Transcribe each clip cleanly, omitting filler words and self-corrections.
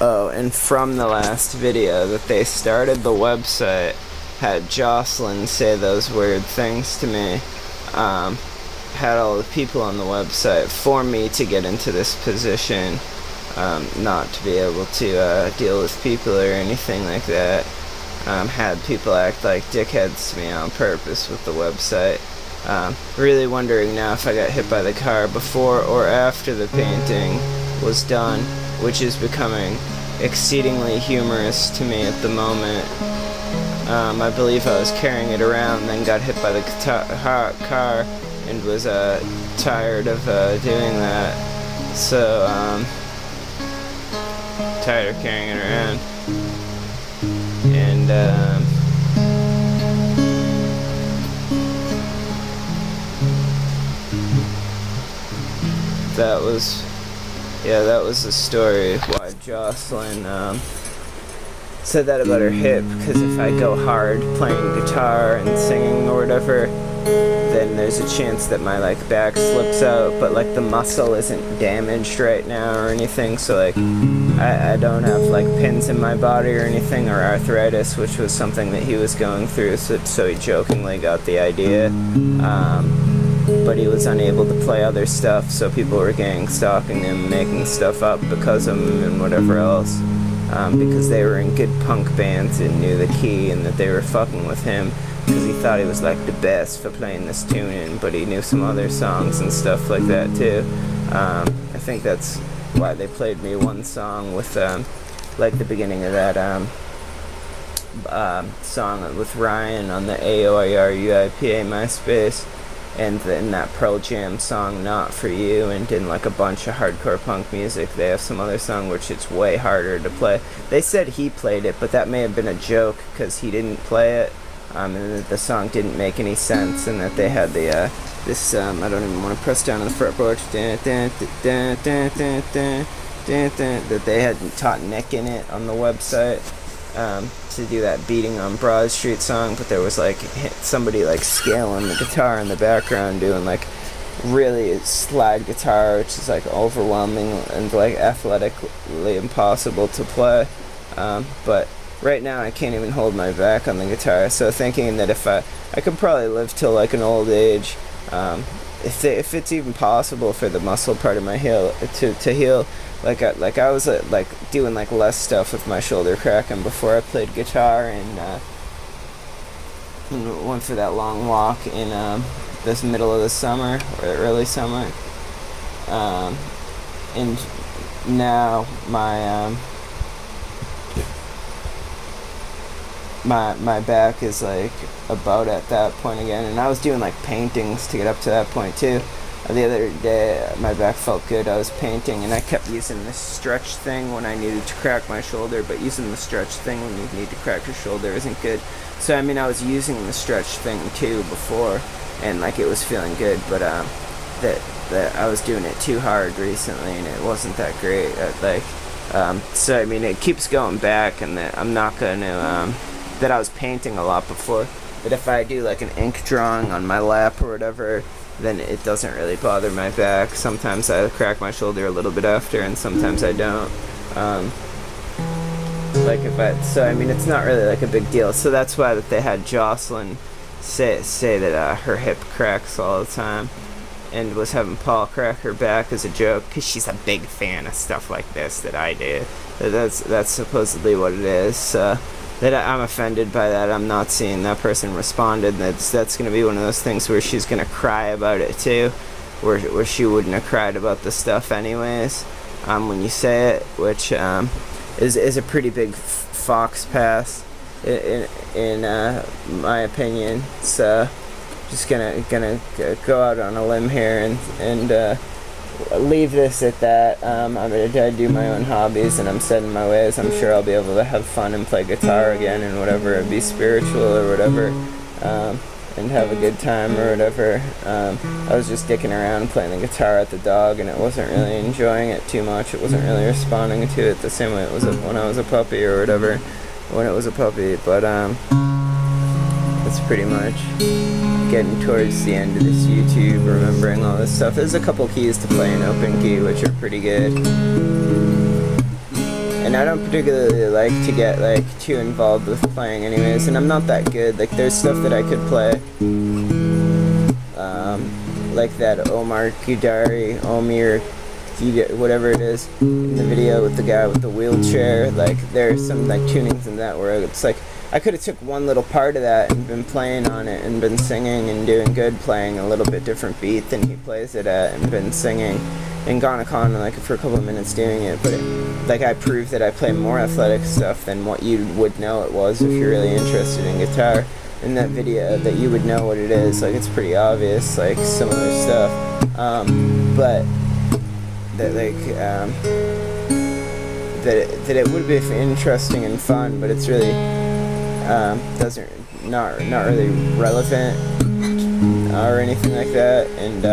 Oh, and from the last video that they started the website, had Jocelyn say those weird things to me, had all the people on the website for me to get into this position, not to be able to deal with people or anything like that. Had people act like dickheads to me on purpose with the website. Really wondering now if I got hit by the car before or after the painting was done, which is becoming exceedingly humorous to me at the moment. I believe I was carrying it around, then got hit by the car and was tired of doing that. So, tired of carrying it around. And, that was the story of why Jocelyn said that about her hip, because if I go hard playing guitar and singing or whatever, then there's a chance that my back slips out, but the muscle isn't damaged right now or anything, so I don't have pins in my body or anything, or arthritis, which was something that he was going through, so he jokingly got the idea. But he was unable to play other stuff, so people were stalking him, making stuff up because of him and whatever else, because they were in good punk bands and knew the key, and that they were fucking with him because he thought he was the best for playing this tuning, but he knew some other songs and stuff like that too. I think that's why they played me one song with the beginning of that song with Ryan on the AOIRUIPA MySpace, and then that Pearl Jam song Not For You, and in a bunch of hardcore punk music they have some other song which it's way harder to play. They said he played it, but that may have been a joke because he didn't play it, and that the song didn't make any sense, and that they had the this I don't even want to press down on the fretboard, that they had taught Nick in it on the website to do that Beating on Broad Street song, but there was somebody scaling the guitar in the background doing really slide guitar, which is overwhelming and athletically impossible to play, but right now I can't even hold my back on the guitar, so thinking that if I could probably live till an old age, if it's even possible for the muscle part of my heel to heal, I was doing less stuff with my shoulder cracking before I played guitar, and went for that long walk in this middle of the summer or early summer, and now my back is about at that point again, and I was doing paintings to get up to that point too. The other day my back felt good, I was painting, and I kept using this stretch thing when I needed to crack my shoulder, but using the stretch thing when you need to crack your shoulder isn't good. So I was using the stretch thing too before, and it was feeling good, but that I was doing it too hard recently and it wasn't that great. So it keeps going back, and that I'm not gonna that I was painting a lot before, but if I do an ink drawing on my lap or whatever, then it doesn't really bother my back. Sometimes I crack my shoulder a little bit after, and sometimes I don't. It's not really a big deal. So that's why that they had Jocelyn say that her hip cracks all the time, and was having Paul crack her back as a joke, because she's a big fan of stuff like this that I do. That's supposedly what it is. That I'm offended by that. I'm not seeing that person responded. That's going to be one of those things where she's going to cry about it too, where she wouldn't have cried about the stuff anyways, when you say it, which is a pretty big fox pass in my opinion. So just gonna go out on a limb here and leave this at that. I'm gonna do my own hobbies, and I'm set in my ways. I'm sure I'll be able to have fun and play guitar again and whatever, be spiritual or whatever, and have a good time or whatever. I was just dicking around playing the guitar at the dog, and it wasn't really enjoying it too much. It wasn't really responding to it the same way it was when I was a puppy or whatever, when it was a puppy, but that's pretty much getting towards the end of this YouTube, remembering all this stuff. There's a couple keys to play in open key, which are pretty good. And I don't particularly like to get like too involved with playing anyways, and I'm not that good. Like there's stuff that I could play, like that Omir, whatever it is, in the video with the guy with the wheelchair. Like there's some like tunings in that where it's like I could have took one little part of that and been playing on it and been singing and doing good, playing a little bit different beat than he plays it at, and been singing and gone like for a couple of minutes doing it. But like I proved that I play more athletic stuff than what you would know it was if you're really interested in guitar. In that video, that you would know what it is. Like it's pretty obvious, like similar stuff. But that like that it would be interesting and fun, but it's really not really relevant or anything like that. And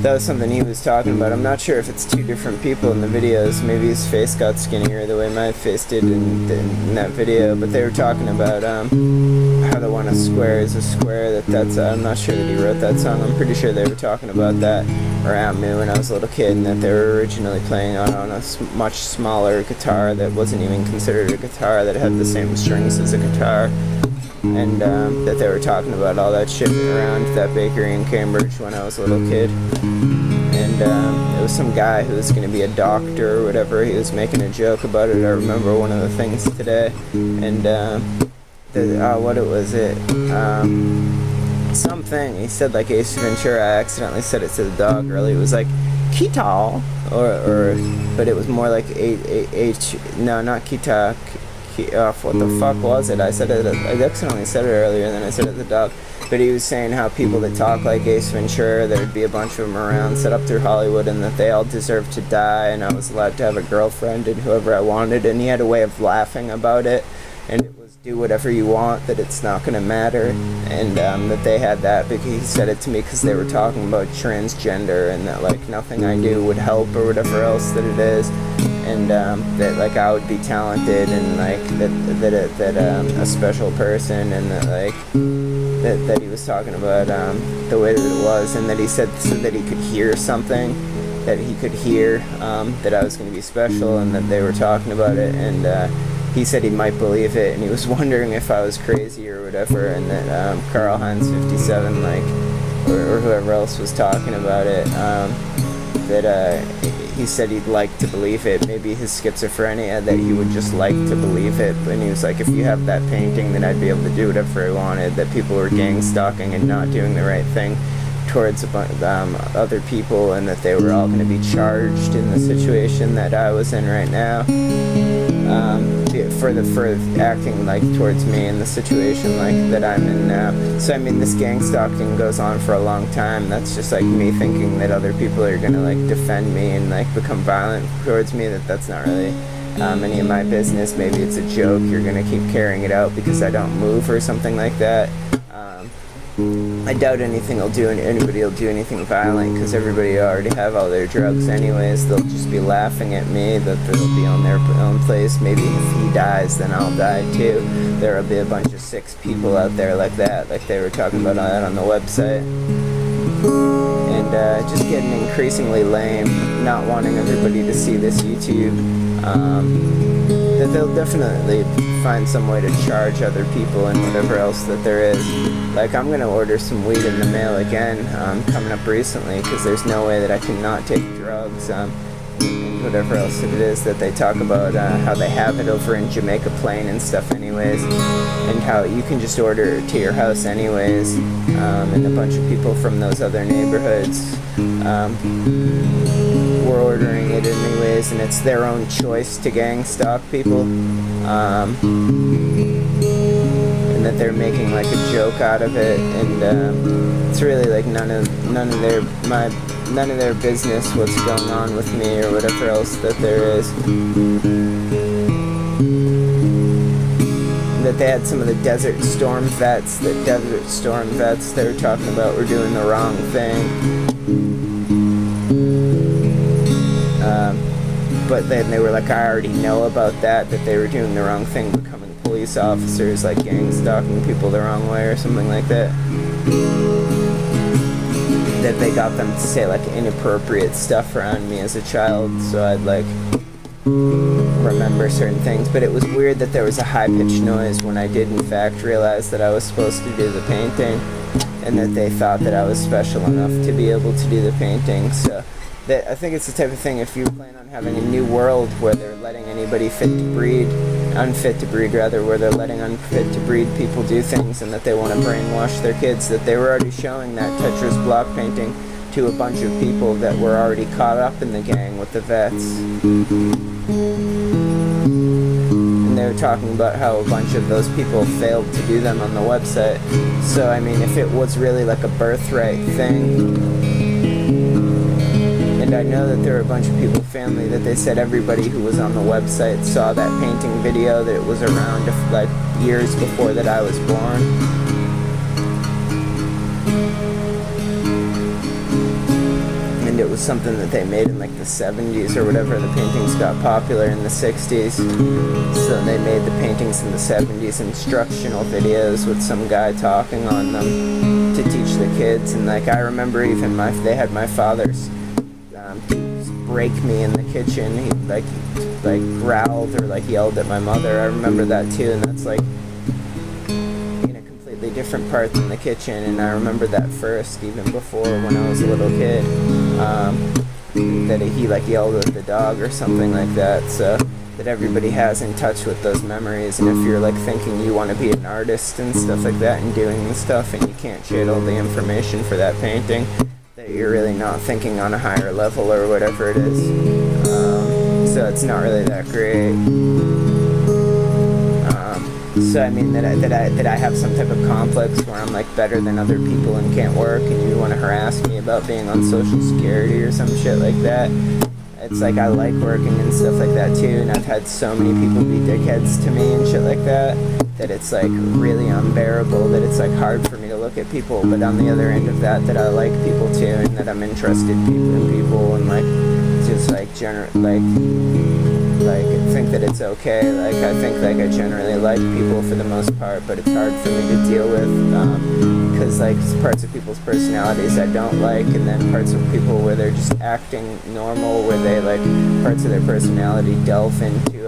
that was something he was talking about. I'm not sure if it's two different people in the videos. Maybe his face got skinnier the way my face did in that video. But they were talking about how the one a square is a square. That's I'm not sure that he wrote that song. I'm pretty sure they were talking about that around me when I was a little kid, and that they were originally playing on a much smaller guitar that wasn't even considered a guitar, that had the same strings as a guitar. And that they were talking about all that shit around that bakery in Cambridge when I was a little kid. And it was some guy who was going to be a doctor or whatever. He was making a joke about it. I remember one of the things today. And what it was it? Something. He said like Ace Ventura. I accidentally said it to the dog earlier. It was like Kita, but it was more like no, not Kita. What the fuck was it? I accidentally said it earlier, and then I said it to the dog. But he was saying how people that talk like Ace Ventura, there'd be a bunch of them around set up through Hollywood, and that they all deserved to die, and I was allowed to have a girlfriend and whoever I wanted. And he had a way of laughing about it, and it was do whatever you want, that it's not going to matter. And that they had that because he said it to me because they were talking about transgender, and that like nothing I do would help or whatever else that it is. And that like I would be talented, and like that a special person, and that like that he was talking about the way that it was, and that he said so that he could hear something, that he could hear that I was going to be special, and that they were talking about it, and he said he might believe it, and he was wondering if I was crazy or whatever, and that Karl Heinz 57 like or whoever else was talking about it, that he said he'd like to believe it, maybe his schizophrenia, that he would just like to believe it. And he was like, if you have that painting, then I'd be able to do whatever I wanted, that people were gang stalking and not doing the right thing towards other people, and that they were all going to be charged in the situation that I was in right now, for acting like towards me in the situation like that I'm in now. So I mean, this gang stalking goes on for a long time. That's just like me thinking that other people are going to like defend me and like become violent towards me, that's not really any of my business. Maybe it's a joke, you're going to keep carrying it out because I don't move or something like that. I doubt anybody will do anything violent, because everybody already have all their drugs anyways. They'll just be laughing at me, that they'll be on their own place. Maybe if he dies, then I'll die too. There'll be a bunch of sick people out there like that, like they were talking about that on the website. And just getting increasingly lame, not wanting everybody to see this YouTube. That they'll definitely find some way to charge other people and whatever else that there is. Like, I'm gonna order some weed in the mail again, coming up recently, because there's no way that I can not take drugs, and whatever else it is that they talk about, how they have it over in Jamaica Plain and stuff anyways, and how you can just order it to your house anyways, and a bunch of people from those other neighborhoods were ordering it anyways, and it's their own choice to gang stalk people, and that they're making like a joke out of it, and it's really like none of their business what's going on with me or whatever else that there is. That they had some of the Desert Storm vets they were talking about were doing the wrong thing. But then they were like, I already know about that they were doing the wrong thing, becoming police officers, like gang stalking people the wrong way or something like that. That they got them to say like inappropriate stuff around me as a child, so I'd like remember certain things, but it was weird that there was a high-pitched noise when I did in fact realize that I was supposed to do the painting, and that they thought that I was special enough to be able to do the painting. So that, I think it's the type of thing, if you plan on having a new world where they're letting anybody unfit to breed rather, where they're letting unfit to breed people do things, and that they want to brainwash their kids, that they were already showing that Tetris block painting to a bunch of people that were already caught up in the gang with the vets. And they were talking about how a bunch of those people failed to do them on the website. So, I mean, if it was really like a birthright thing, and I know that there were a bunch of people, family, that they said everybody who was on the website saw that painting video, that it was around like years before that I was born. It was something that they made in like the 70s or whatever. The paintings got popular in the 60s, so they made the paintings in the 70s instructional videos with some guy talking on them to teach the kids. And like, I remember even they had my father's break me in the kitchen. He like growled or like yelled at my mother. I remember that too, and that's like in a completely different part than the kitchen. And I remember that first, even before when I was a little kid. That he like yelled at the dog or something like that, so that everybody has in touch with those memories. And if you're like thinking you want to be an artist and stuff like that and doing the stuff, and you can't channel the information for that painting, that you're really not thinking on a higher level or whatever it is. So it's not really that great. So I mean that I have some type of complex where I'm like better than other people and can't work, and you want to harass me about being on Social Security or some shit like that. It's like I like working and stuff like that too, and I've had so many people be dickheads to me and shit like that, that it's like really unbearable, that it's like hard for me to look at people. But on the other end of that I like people too, and that I'm interested in people, and like just like think that it's okay. Like I think like I generally like people for the most part, but it's hard for me to deal with, because like parts of people's personalities I don't like, and then parts of people where they're just acting normal, where they like parts of their personality delve into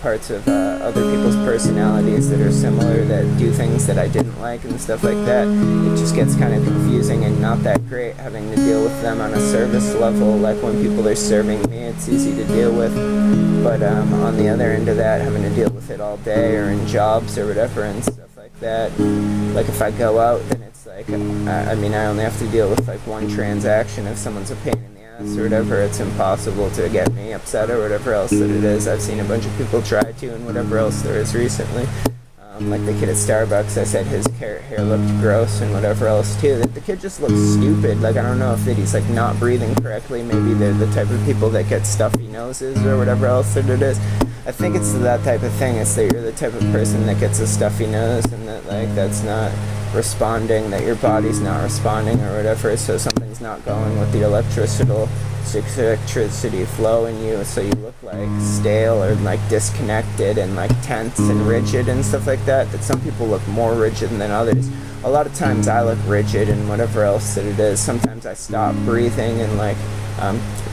parts of other people's personalities that are similar, that do things that I didn't like and stuff like that. It just gets kind of confusing and not that great having to deal with them on a service level. Like when people are serving me, it's easy to deal with, but on the other end of that, having to deal with it all day or in jobs or whatever and stuff like that, like if I go out, then it's like I mean I only have to deal with like one transaction. If someone's a pain in the ass or whatever, it's impossible to get me upset or whatever else that it is. I've seen a bunch of people try to, and whatever else there is recently. Like the kid at Starbucks, I said his hair looked gross and whatever else too. That the kid just looks stupid. Like I don't know if that he's like not breathing correctly. Maybe they're the type of people that get stuffy noses or whatever else that it is. I think it's that type of thing. It's that you're the type of person that gets a stuffy nose, and that like that's not responding, that your body's not responding or whatever. So something's not going with the electricity flow in you, so you look like stale or like disconnected and like tense and rigid and stuff like that. That some people look more rigid than others. A lot of times I look rigid and whatever else that it is. Sometimes I stop breathing and like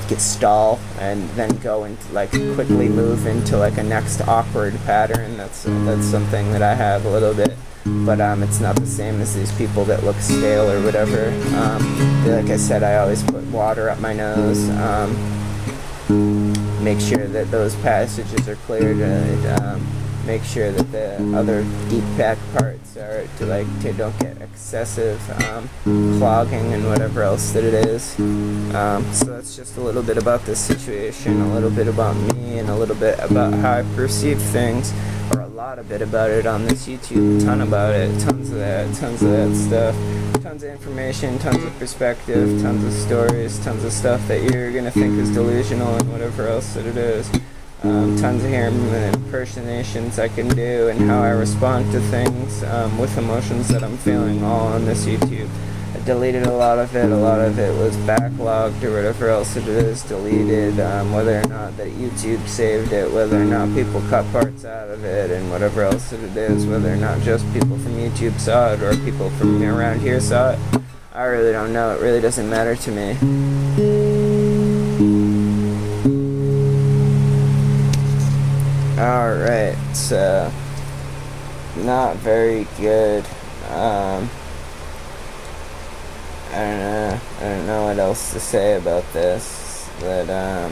get stall and then go into like quickly move into like a next awkward pattern. That's something that I have a little bit. But it's not the same as these people that look stale or whatever. Like I said, I always put water up my nose. Make sure that those passages are cleared. Make sure that the other deep back parts are to don't get excessive clogging and whatever else that it is. So that's just a little bit about this situation, a little bit about me, and a little bit about how I perceive things. Or a lot of bit about it on this YouTube, a ton about it, tons of that stuff, tons of information, tons of perspective, tons of stories, tons of stuff that you're gonna think is delusional and whatever else that it is. Tons of impersonations I can do, and how I respond to things with emotions that I'm feeling, all on this YouTube. I deleted a lot of it was backlogged or whatever else it is, deleted, whether or not that YouTube saved it, whether or not people cut parts out of it, and whatever else it is, whether or not just people from YouTube saw it or people from around here saw it. I really don't know, it really doesn't matter to me. Alright, so not very good. I don't know what else to say about this. But I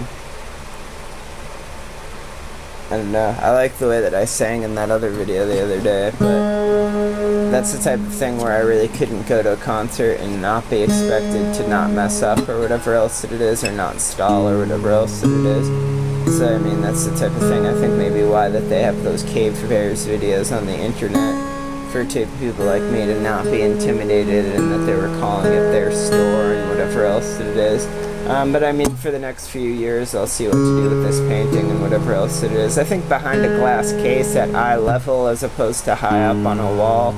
don't know. I like the way that I sang in that other video the other day, but that's the type of thing where I really couldn't go to a concert and not be expected to not mess up or whatever else that it is, or not stall or whatever else that it is. So I mean, that's the type of thing I think maybe why that they have those cave bears videos on the internet, for people like me to not be intimidated, and that they were calling it their store and whatever else that it is. But I mean, for the next few years, I'll see what to do with this painting and whatever else it is. I think behind a glass case at eye level, as opposed to high up on a wall,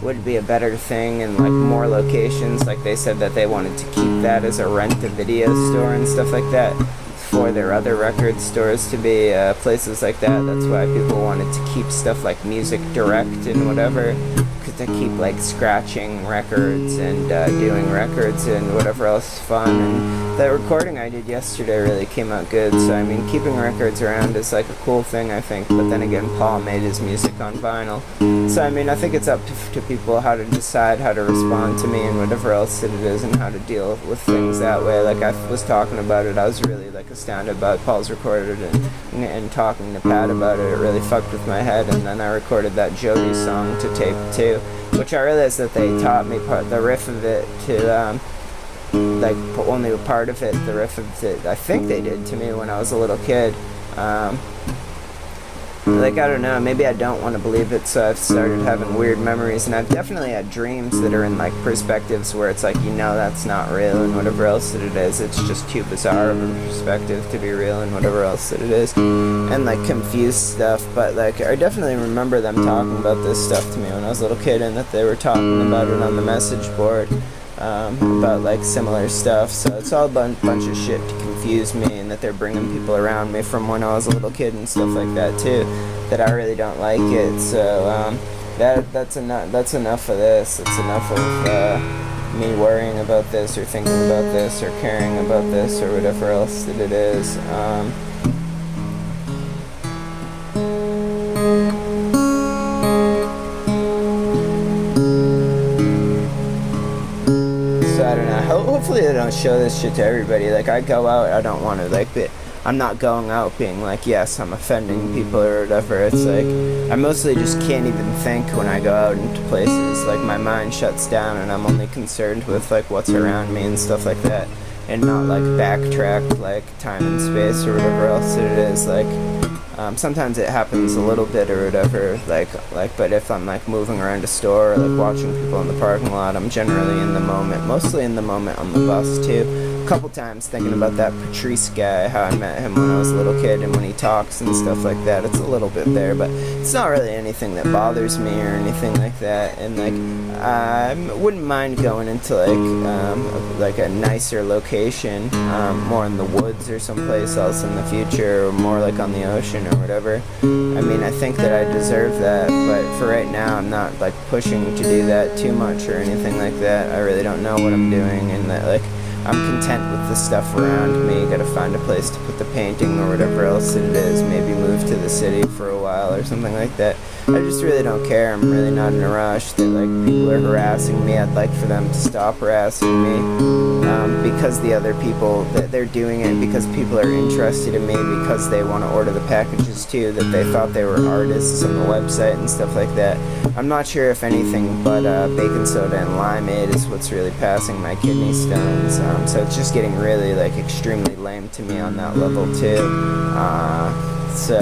would be a better thing, and like more locations. Like they said that they wanted to keep that as a rent-a-video store and stuff like that, for their other record stores to be places like that. That's why people wanted to keep stuff like Music Direct and whatever, to keep like scratching records and doing records and whatever else is fun. And that recording I did yesterday really came out good. So I mean, keeping records around is like a cool thing, I think. But then again, Paul made his music on vinyl, so I mean, I think it's up to people how to decide how to respond to me and whatever else that it is, and how to deal with things that way. Like I was talking about it, I was really like astounded by Paul's recorded, and talking to Pat about it, it really fucked with my head. And then I recorded that Jody song to tape too, which I realized that they taught me the riff of it to, like only a part of it, the riff of it, I think they did to me when I was a little kid. Like, I don't know, maybe I don't want to believe it, so I've started having weird memories, and I've definitely had dreams that are in, like, perspectives where it's like, you know, that's not real, and whatever else that it is, it's just too bizarre of a perspective to be real, and whatever else that it is, and, like, confused stuff. But, like, I definitely remember them talking about this stuff to me when I was a little kid, and that they were talking about it on the message board, about, like, similar stuff. So it's all a bunch of shit to confuse me, and that they're bringing people around me from when I was a little kid and stuff like that too, that I really don't like it. So that's enough of this. It's enough of me worrying about this, or thinking about this, or caring about this, or whatever else that it is. I don't know. Hopefully they don't show this shit to everybody. Like, I go out, I don't want to, like, I'm not going out being like, yes, I'm offending people or whatever. It's like, I mostly just can't even think when I go out into places. Like, my mind shuts down, and I'm only concerned with, like, what's around me and stuff like that, and not, like, backtrack, like, time and space or whatever else it is. Like, sometimes it happens a little bit or whatever, but if I'm like moving around a store, or like watching people in the parking lot, I'm generally in the moment, mostly in the moment on the bus too. A couple times thinking about that Patrice guy, how I met him when I was a little kid, and when he talks and stuff like that, it's a little bit there, but it's not really anything that bothers me or anything like that. And like, I wouldn't mind going into like a nicer location, more in the woods or someplace else in the future, or more like on the ocean or whatever. I mean, I think that I deserve that, but for right now, I'm not like pushing to do that too much or anything like that. I really don't know what I'm doing, and that like, I'm content with the stuff around me. Gotta find a place to put the painting or whatever else it is. Maybe move to the city for a while or something like that. I just really don't care. I'm really not in a rush. That like people are harassing me. I'd like for them to stop harassing me, because the other people that they're doing it because people are interested in me, because they want to order the packages too, that they thought they were artists on the website and stuff like that. I'm not sure if anything but baking soda and limeade is what's really passing my kidney stones. So it's just getting really like extremely lame to me on that level too. So